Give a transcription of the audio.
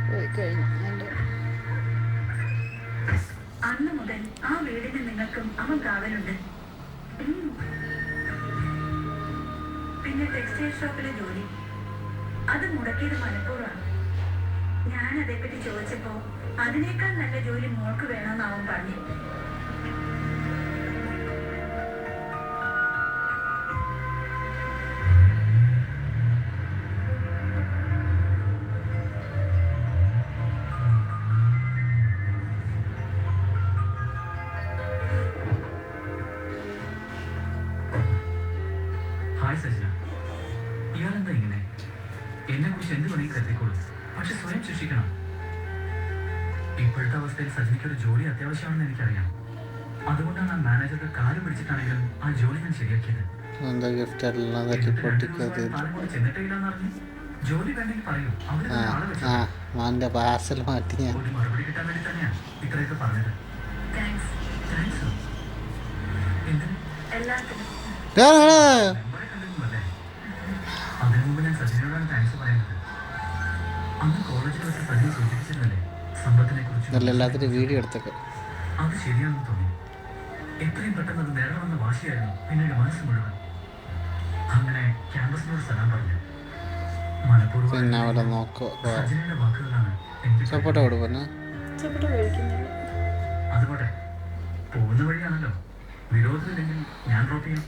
പോയി കഴിഞ്ഞു എൻ്റെ അന്ന് മുതൽ ആ വീടിന് നിങ്ങൾക്കും അവൻ കാവലുണ്ട്. പിന്നെ ടെക്സ്റ്റൈൽ ഷോപ്പിലെ ജോലി അത് മുടക്കിയത് മനഃപൂർവ്വമാണ്. ഞാൻ അതേപ്പറ്റി ചോദിച്ചപ്പോ അതിനേക്കാൾ നല്ല ജോലി മോൾക്ക് വേണമെന്ന് അവൻ പറഞ്ഞു. ഹായ് സജ്ന, ഇയാളെന്താ ഇങ്ങനെ? എന്നെ കുറിച്ച് എന്ത് വേണമെങ്കിൽ കരുതിക്കോളൂ, പക്ഷെ സ്വയം ശിക്ഷിക്കണം. ഇപ്പോഴത്തെ അവസ്ഥയിൽ സജ്നയ്ക്ക് ഒരു ജോലി അത്യാവശ്യമാണെന്ന് എനിക്കറിയാം. അതുകൊണ്ടാണ് ആ മാനേജറുടെ കാല് പിടിച്ചിട്ടാണെങ്കിലും ആ ജോലി ഞാൻ ശരിയാക്കിയത്. താരം കൊണ്ട് ചെന്നിട്ടില്ലെന്ന് അറിഞ്ഞ് ജോലി വേണ്ടെങ്കിൽ പറയൂ, അവിടെ ആളെ വെച്ചു ഒരു മറുപടി കിട്ടാൻ വേണ്ടി തന്നെയാണ് ഇത്രയൊക്കെ പറഞ്ഞത്. താങ്ക്സ്. താങ്ക്സ്. എന്തിന്? എല്ലാത്തിനും. മെമ്പറെ കണ്ടിരുന്നല്ലേ? അതിനു മുമ്പ് ഞാൻ സജിനോടാണ് താങ്ക്സ് പറയുന്നത്. അന്ന് കോളേജിൽ വെച്ച് സജിന സൂചിപ്പിച്ചിരുന്നല്ലേ സമ്പത്തിനെ കുറിച്ച്. വീഡിയോ എടുത്തൊക്കെ അത് ശരിയാണെന്ന് തോന്നി. എത്രയും പെട്ടെന്ന് അത് നേടണമെന്ന വാശിയായിരുന്നു പിന്നീട് മനസ്സ് മുഴുവൻ. അങ്ങനെ ക്യാമ്പസിനോട് സലാം പറഞ്ഞു. മനഃപൂർവ്വം സജിനയുടെ വാക്കുകളാണ് എനിക്ക് ചപ്പട്ട കഴിക്കുന്നില്ല. അതുപോട്ടെ, പോകുന്ന വഴിയാണല്ലോ. വിരോധമില്ലെങ്കിൽ ഞാൻ ഡ്രോപ്പ് ചെയ്യാം.